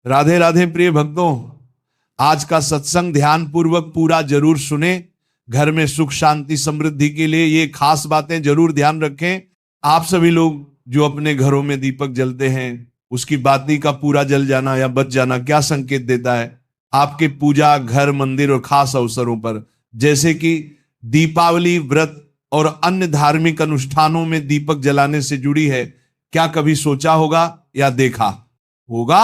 राधे राधे प्रिय भक्तों, आज का सत्संग ध्यान पूर्वक पूरा जरूर सुने। घर में सुख शांति समृद्धि के लिए ये खास बातें जरूर ध्यान रखें। आप सभी लोग जो अपने घरों में दीपक जलते हैं, उसकी बाती का पूरा जल जाना या बच जाना क्या संकेत देता है? आपके पूजा, घर, मंदिर और खास अवसरों पर, जैसे कि दीपावली, व्रत और अन्य धार्मिक अनुष्ठानों में दीपक जलाने से जुड़ी है। क्या कभी सोचा होगा या देखा होगा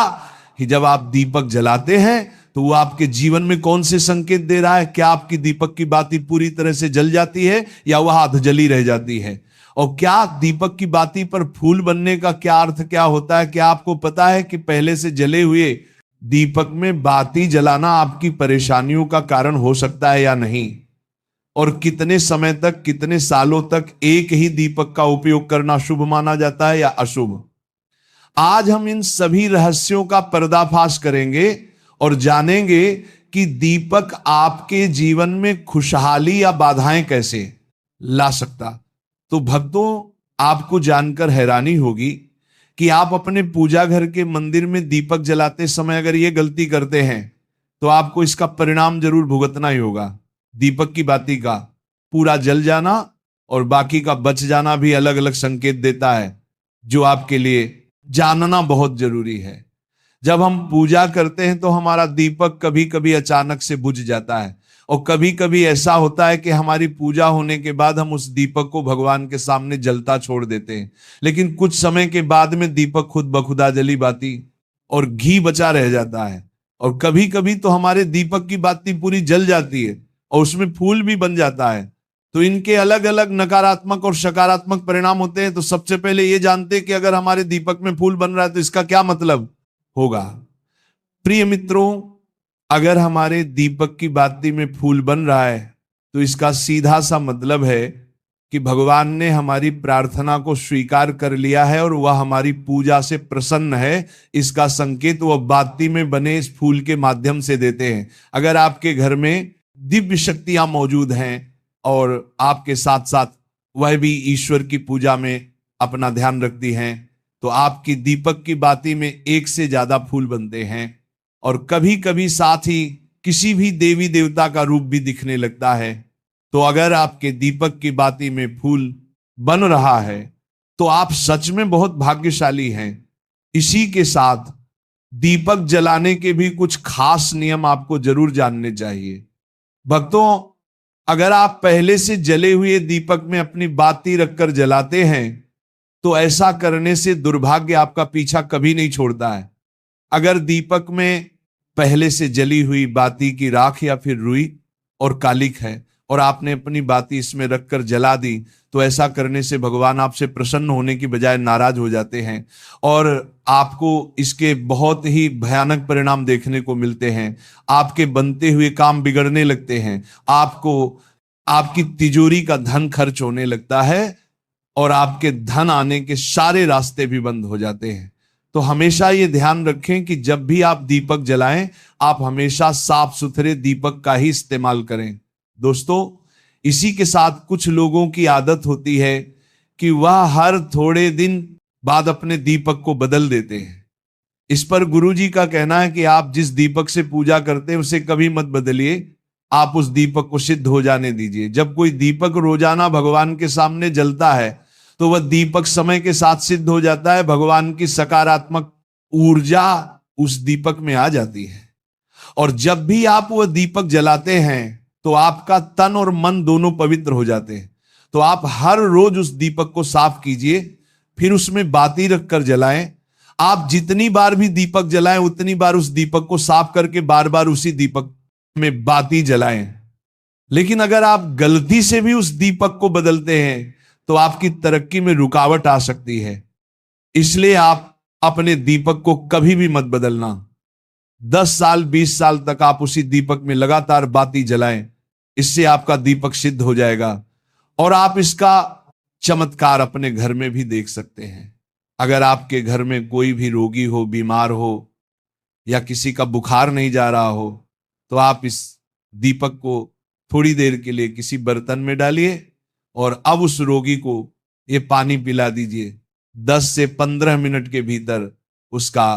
कि जब आप दीपक जलाते हैं तो वो आपके जीवन में कौन से संकेत दे रहा है? क्या आपकी दीपक की बाती पूरी तरह से जल जाती है या वह आध जली रह जाती है? और क्या दीपक की बाती पर फूल बनने का क्या अर्थ क्या होता है? क्या आपको पता है कि पहले से जले हुए दीपक में बाती जलाना आपकी परेशानियों का कारण हो सकता है या नहीं? और कितने समय तक, कितने सालों तक एक ही दीपक का उपयोग करना शुभ माना जाता है या अशुभ? आज हम इन सभी रहस्यों का पर्दाफाश करेंगे और जानेंगे कि दीपक आपके जीवन में खुशहाली या बाधाएं कैसे ला सकता। तो भक्तों, आपको जानकर हैरानी होगी कि आप अपने पूजा घर के मंदिर में दीपक जलाते समय अगर ये गलती करते हैं तो आपको इसका परिणाम जरूर भुगतना ही होगा। दीपक की बाती का पूरा जल जाना और बाकी का बच जाना भी अलग अलग संकेत देता है, जो आपके लिए जानना बहुत जरूरी है। जब हम पूजा करते हैं तो हमारा दीपक कभी कभी अचानक से बुझ जाता है, और कभी कभी ऐसा होता है कि हमारी पूजा होने के बाद हम उस दीपक को भगवान के सामने जलता छोड़ देते हैं, लेकिन कुछ समय के बाद में दीपक खुद बखुदा जली बाती और घी बचा रह जाता है। और कभी कभी तो हमारे दीपक की बाती पूरी जल जाती है और उसमें फूल भी बन जाता है। तो इनके अलग अलग नकारात्मक और सकारात्मक परिणाम होते हैं। तो सबसे पहले ये जानते हैं कि अगर हमारे दीपक में फूल बन रहा है तो इसका क्या मतलब होगा। प्रिय मित्रों, अगर हमारे दीपक की बाती में फूल बन रहा है तो इसका सीधा सा मतलब है कि भगवान ने हमारी प्रार्थना को स्वीकार कर लिया है और वह हमारी पूजा से प्रसन्न है। इसका संकेत वह बाती में बने इस फूल के माध्यम से देते हैं। अगर आपके घर में दिव्य शक्तियां मौजूद हैं और आपके साथ साथ वह भी ईश्वर की पूजा में अपना ध्यान रखती हैं, तो आपकी दीपक की बाती में एक से ज्यादा फूल बनते हैं। और कभी कभी साथ ही किसी भी देवी देवता का रूप भी दिखने लगता है। तो अगर आपके दीपक की बाती में फूल बन रहा है तो आप सच में बहुत भाग्यशाली हैं। इसी के साथ दीपक जलाने के भी कुछ खास नियम आपको जरूर जानने चाहिए। भक्तों, अगर आप पहले से जले हुए दीपक में अपनी बाती रखकर जलाते हैं तो ऐसा करने से दुर्भाग्य आपका पीछा कभी नहीं छोड़ता है। अगर दीपक में पहले से जली हुई बाती की राख या फिर रुई और कालिक है और आपने अपनी बाती इसमें रखकर जला दी, तो ऐसा करने से भगवान आपसे प्रसन्न होने की बजाय नाराज हो जाते हैं और आपको इसके बहुत ही भयानक परिणाम देखने को मिलते हैं। आपके बनते हुए काम बिगड़ने लगते हैं, आपको आपकी तिजोरी का धन खर्च होने लगता है और आपके धन आने के सारे रास्ते भी बंद हो जाते हैं। तो हमेशा ये ध्यान रखें कि जब भी आप दीपक जलाएं, आप हमेशा साफ सुथरे दीपक का ही इस्तेमाल करें। दोस्तों, इसी के साथ कुछ लोगों की आदत होती है कि वह हर थोड़े दिन बाद अपने दीपक को बदल देते हैं। इस पर गुरुजी का कहना है कि आप जिस दीपक से पूजा करते हैं उसे कभी मत बदलिए, आप उस दीपक को सिद्ध हो जाने दीजिए। जब कोई दीपक रोजाना भगवान के सामने जलता है तो वह दीपक समय के साथ सिद्ध हो जाता है। भगवान की सकारात्मक ऊर्जा उस दीपक में आ जाती है और जब भी आप वह दीपक जलाते हैं तो आपका तन और मन दोनों पवित्र हो जाते हैं। तो आप हर रोज उस दीपक को साफ कीजिए, फिर उसमें बाती रखकर जलाएं। आप जितनी बार भी दीपक जलाएं उतनी बार उस दीपक को साफ करके बार बार उसी दीपक में बाती जलाएं। लेकिन अगर आप गलती से भी उस दीपक को बदलते हैं तो आपकी तरक्की में रुकावट आ सकती है। इसलिए आप अपने दीपक को कभी भी मत बदलना। 10 साल 20 साल तक आप उसी दीपक में लगातार बाती जलाएं, इससे आपका दीपक सिद्ध हो जाएगा। और आप इसका चमत्कार अपने घर में भी देख सकते हैं। अगर आपके घर में कोई भी रोगी हो, बीमार हो या किसी का बुखार नहीं जा रहा हो, तो आप इस दीपक को थोड़ी देर के लिए किसी बर्तन में डालिए और अब उस रोगी को ये पानी पिला दीजिए। 10 से 15 मिनट के भीतर उसका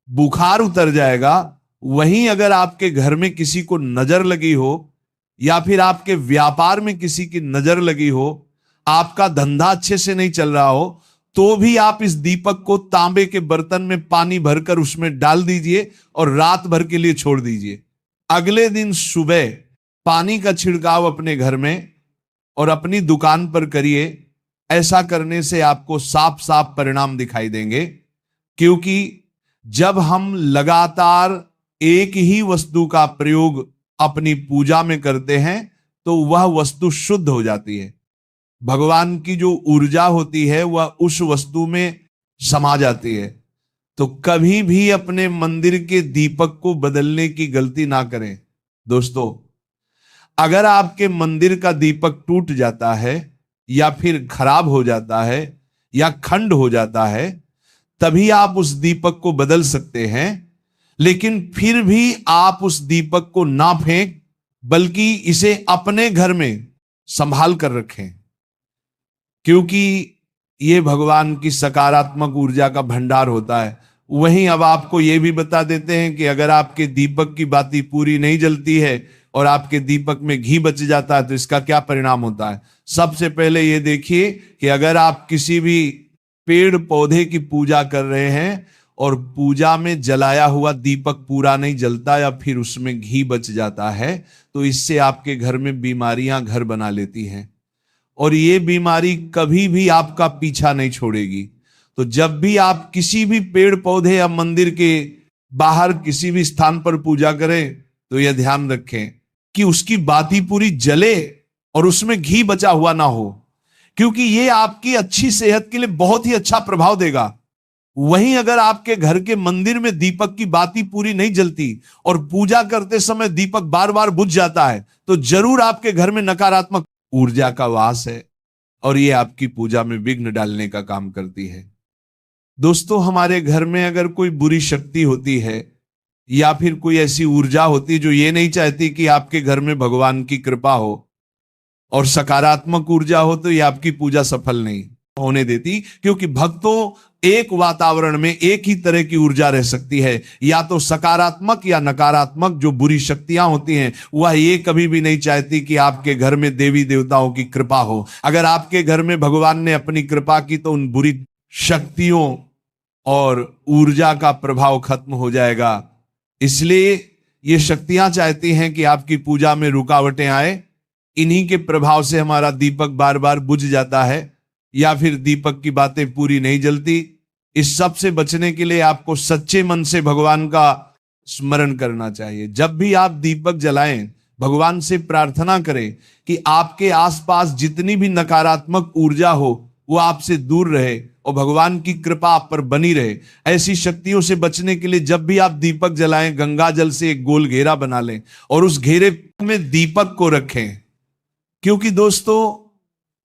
बुखार उतर जाएगा। वहीं अगर आपके घर में किसी को नजर लगी हो या फिर आपके व्यापार में किसी की नजर लगी हो, आपका धंधा अच्छे से नहीं चल रहा हो, तो भी आप इस दीपक को तांबे के बर्तन में पानी भरकर उसमें डाल दीजिए और रात भर के लिए छोड़ दीजिए। अगले दिन सुबह पानी का छिड़काव अपने घर में और अपनी दुकान पर करिए। ऐसा करने से आपको साफ साफ परिणाम दिखाई देंगे, क्योंकि जब हम लगातार एक ही वस्तु का प्रयोग अपनी पूजा में करते हैं तो वह वस्तु शुद्ध हो जाती है। भगवान की जो ऊर्जा होती है वह उस वस्तु में समा जाती है। तो कभी भी अपने मंदिर के दीपक को बदलने की गलती ना करें। दोस्तों, अगर आपके मंदिर का दीपक टूट जाता है या फिर खराब हो जाता है या खंड हो जाता है, तभी आप उस दीपक को बदल सकते हैं। लेकिन फिर भी आप उस दीपक को ना फेंक, बल्कि इसे अपने घर में संभाल कर रखें, क्योंकि ये भगवान की सकारात्मक ऊर्जा का भंडार होता है। वहीं अब आपको ये भी बता देते हैं कि अगर आपके दीपक की बाती पूरी नहीं जलती है और आपके दीपक में घी बच जाता है तो इसका क्या परिणाम होता है। सबसे पहले ये देखिए कि अगर आप किसी भी पेड़ पौधे की पूजा कर रहे हैं और पूजा में जलाया हुआ दीपक पूरा नहीं जलता या फिर उसमें घी बच जाता है, तो इससे आपके घर में बीमारियां घर बना लेती हैं और ये बीमारी कभी भी आपका पीछा नहीं छोड़ेगी। तो जब भी आप किसी भी पेड़ पौधे या मंदिर के बाहर किसी भी स्थान पर पूजा करें तो यह ध्यान रखें कि उसकी बाती पूरी जले और उसमें घी बचा हुआ ना हो, क्योंकि ये आपकी अच्छी सेहत के लिए बहुत ही अच्छा प्रभाव देगा। वहीं अगर आपके घर के मंदिर में दीपक की बाती पूरी नहीं जलती और पूजा करते समय दीपक बार बार बुझ जाता है, तो जरूर आपके घर में नकारात्मक ऊर्जा का वास है और ये आपकी पूजा में विघ्न डालने का काम करती है। दोस्तों, हमारे घर में अगर कोई बुरी शक्ति होती है या फिर कोई ऐसी ऊर्जा होती जो ये नहीं चाहती कि आपके घर में भगवान की कृपा हो और सकारात्मक ऊर्जा हो, तो ये आपकी पूजा सफल नहीं होने देती, क्योंकि भक्तों, एक वातावरण में एक ही तरह की ऊर्जा रह सकती है, या तो सकारात्मक या नकारात्मक। जो बुरी शक्तियां होती हैं वह ये कभी भी नहीं चाहती कि आपके घर में देवी देवताओं की कृपा हो। अगर आपके घर में भगवान ने अपनी कृपा की तो उन बुरी शक्तियों और ऊर्जा का प्रभाव खत्म हो जाएगा। इसलिए ये शक्तियां चाहती हैं कि आपकी पूजा में रुकावटें आए। इन्हीं के प्रभाव से हमारा दीपक बार बार बुझ जाता है या फिर दीपक की बातें पूरी नहीं जलती। इस सब से बचने के लिए आपको सच्चे मन से भगवान का स्मरण करना चाहिए। जब भी आप दीपक जलाएं, भगवान से प्रार्थना करें कि आपके आसपास जितनी भी नकारात्मक ऊर्जा हो वो आपसे दूर रहे और भगवान की कृपा आप पर बनी रहे। ऐसी शक्तियों से बचने के लिए जब भी आप दीपक जलाएं, गंगा जल से एक गोल घेरा बना लें और उस घेरे में दीपक को रखें, क्योंकि दोस्तों,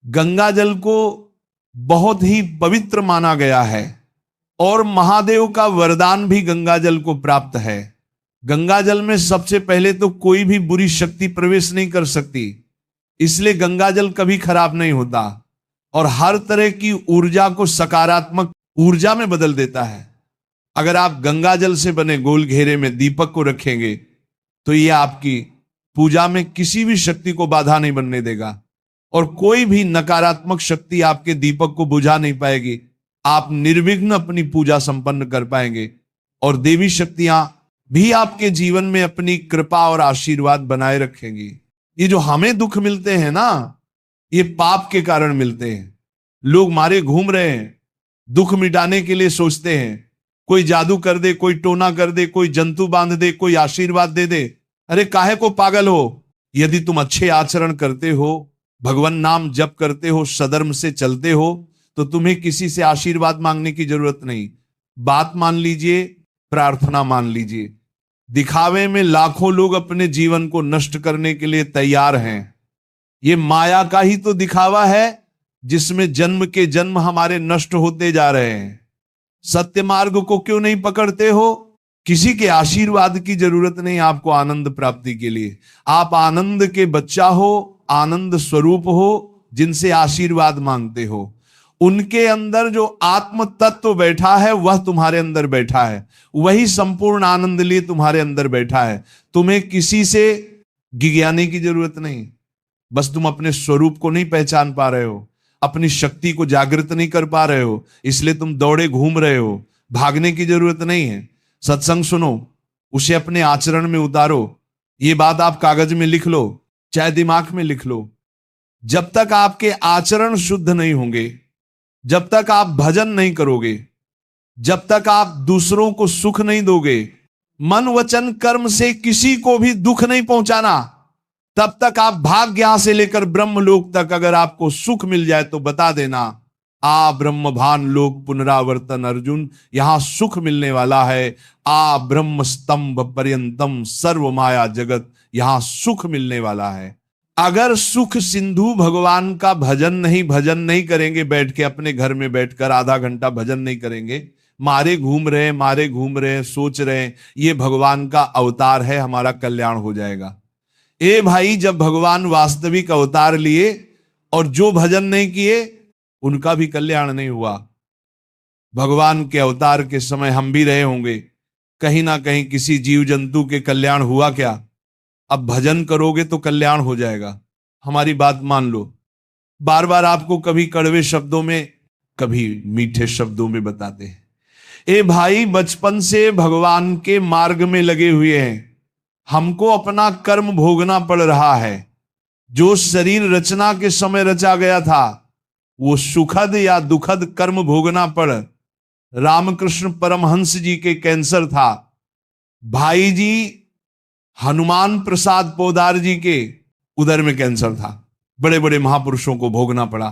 गंगा जल को बहुत ही पवित्र माना गया है और महादेव का वरदान भी गंगा जल को प्राप्त है। गंगा जल में सबसे पहले तो कोई भी बुरी शक्ति प्रवेश नहीं कर सकती, इसलिए गंगा जल कभी खराब नहीं होता और हर तरह की ऊर्जा को सकारात्मक ऊर्जा में बदल देता है। अगर आप गंगा जल से बने गोल घेरे में दीपक को रखेंगे तो यह आपकी पूजा में किसी भी शक्ति को बाधा नहीं बनने देगा और कोई भी नकारात्मक शक्ति आपके दीपक को बुझा नहीं पाएगी। आप निर्विघ्न अपनी पूजा संपन्न कर पाएंगे और देवी शक्तियां भी आपके जीवन में अपनी कृपा और आशीर्वाद बनाए रखेंगी। ये जो हमें दुख मिलते हैं ना, ये पाप के कारण मिलते हैं। लोग मारे घूम रहे हैं, दुख मिटाने के लिए सोचते हैं कोई जादू कर दे, कोई टोना कर दे, कोई जंतु बांध दे, कोई आशीर्वाद दे दे। अरे काहे को पागल हो? यदि तुम अच्छे आचरण करते हो, भगवान नाम जप करते हो, सधर्म से चलते हो, तो तुम्हें किसी से आशीर्वाद मांगने की जरूरत नहीं। बात मान लीजिए, प्रार्थना मान लीजिए। दिखावे में लाखों लोग अपने जीवन को नष्ट करने के लिए तैयार हैं। ये माया का ही तो दिखावा है जिसमें जन्म के जन्म हमारे नष्ट होते जा रहे हैं। सत्य मार्ग को क्यों नहीं पकड़ते हो? किसी के आशीर्वाद की जरूरत नहीं आपको आनंद प्राप्ति के लिए। आप आनंद के बच्चा हो, आनंद स्वरूप हो, जिनसे आशीर्वाद मांगते हो। उनके अंदर जो आत्म तत्व बैठा है वह तुम्हारे अंदर बैठा है, वही संपूर्ण आनंद लिए तुम्हारे अंदर बैठा है। तुम्हें किसी से गिज्ञाने की जरूरत नहीं, बस तुम अपने स्वरूप को नहीं पहचान पा रहे हो, अपनी शक्ति को जागृत नहीं कर पा रहे हो, इसलिए तुम दौड़े घूम रहे हो। भागने की जरूरत नहीं है। सत्संग सुनो, उसे अपने आचरण में उतारो। ये बात आप कागज में लिख लो, चाहे दिमाग में लिख लो। जब तक आपके आचरण शुद्ध नहीं होंगे, जब तक आप भजन नहीं करोगे, जब तक आप दूसरों को सुख नहीं दोगे, मन वचन कर्म से किसी को भी दुख नहीं पहुंचाना, तब तक आप भाग्य यहां से लेकर ब्रह्मलोक तक अगर आपको सुख मिल जाए तो बता देना, आ ब्रह्म भान लोक पुनरावर्तन अर्जुन, यहां सुख मिलने वाला है। आ ब्रह्म स्तंभ पर्यंतम सर्व माया जगत, यहां सुख मिलने वाला है। अगर सुख सिंधु भगवान का भजन नहीं करेंगे, बैठ के अपने घर में बैठकर आधा घंटा भजन नहीं करेंगे, मारे घूम रहे सोच रहे ये भगवान का अवतार है, हमारा कल्याण हो जाएगा। ए भाई, जब भगवान वास्तविक अवतार लिए और जो भजन नहीं किए उनका भी कल्याण नहीं हुआ। भगवान के अवतार के समय हम भी रहे होंगे, कहीं ना कहीं किसी जीव जंतु के कल्याण हुआ क्या? अब भजन करोगे तो कल्याण हो जाएगा, हमारी बात मान लो। बार बार आपको कभी कड़वे शब्दों में, कभी मीठे शब्दों में बताते हैं। ए भाई, बचपन से भगवान के मार्ग में लगे हुए हैं, हमको अपना कर्म भोगना पड़ रहा है। जो शरीर रचना के समय रचा गया था, वो सुखद या दुखद कर्म भोगना पड़। रामकृष्ण परमहंस जी के कैंसर था, भाई जी हनुमान प्रसाद पोदार जी के उदर में कैंसर था। बड़े बड़े महापुरुषों को भोगना पड़ा,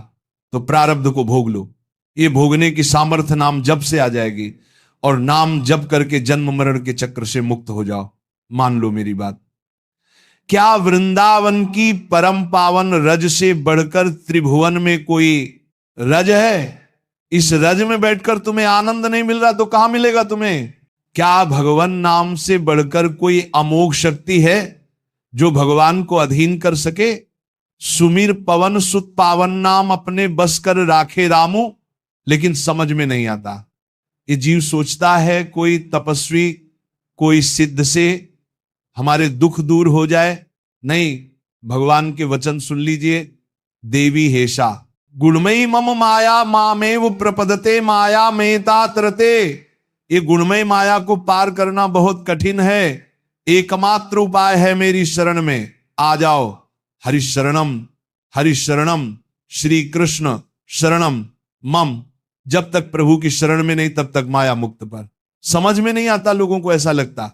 तो प्रारब्ध को भोग लो। ये भोगने की सामर्थ्य नाम जप से आ जाएगी, और नाम जप करके जन्म मरण के चक्र से मुक्त हो जाओ। मान लो मेरी बात। क्या वृंदावन की परम पावन रज से बढ़कर त्रिभुवन में कोई रज है? इस रज में बैठकर तुम्हें आनंद नहीं मिल रहा तो कहां मिलेगा तुम्हें? क्या भगवान नाम से बढ़कर कोई अमोघ शक्ति है जो भगवान को अधीन कर सके? सुमीर पवन सुत पावन नाम अपने बस कर राखे रामू, लेकिन समझ में नहीं आता। ये जीव सोचता है कोई तपस्वी, कोई सिद्ध से हमारे दुख दूर हो जाए। नहीं, भगवान के वचन सुन लीजिए। देवी हेषा गुणमयी मम माया मामेव प्रपदते माया मेता तरते। ये गुणमय माया को पार करना बहुत कठिन है। एकमात्र उपाय है मेरी शरण में आ जाओ। हरिशरणम श्री कृष्ण शरणम मम। जब तक प्रभु की शरण में नहीं तब तक माया मुक्त पर। समझ में नहीं आता लोगों को, ऐसा लगता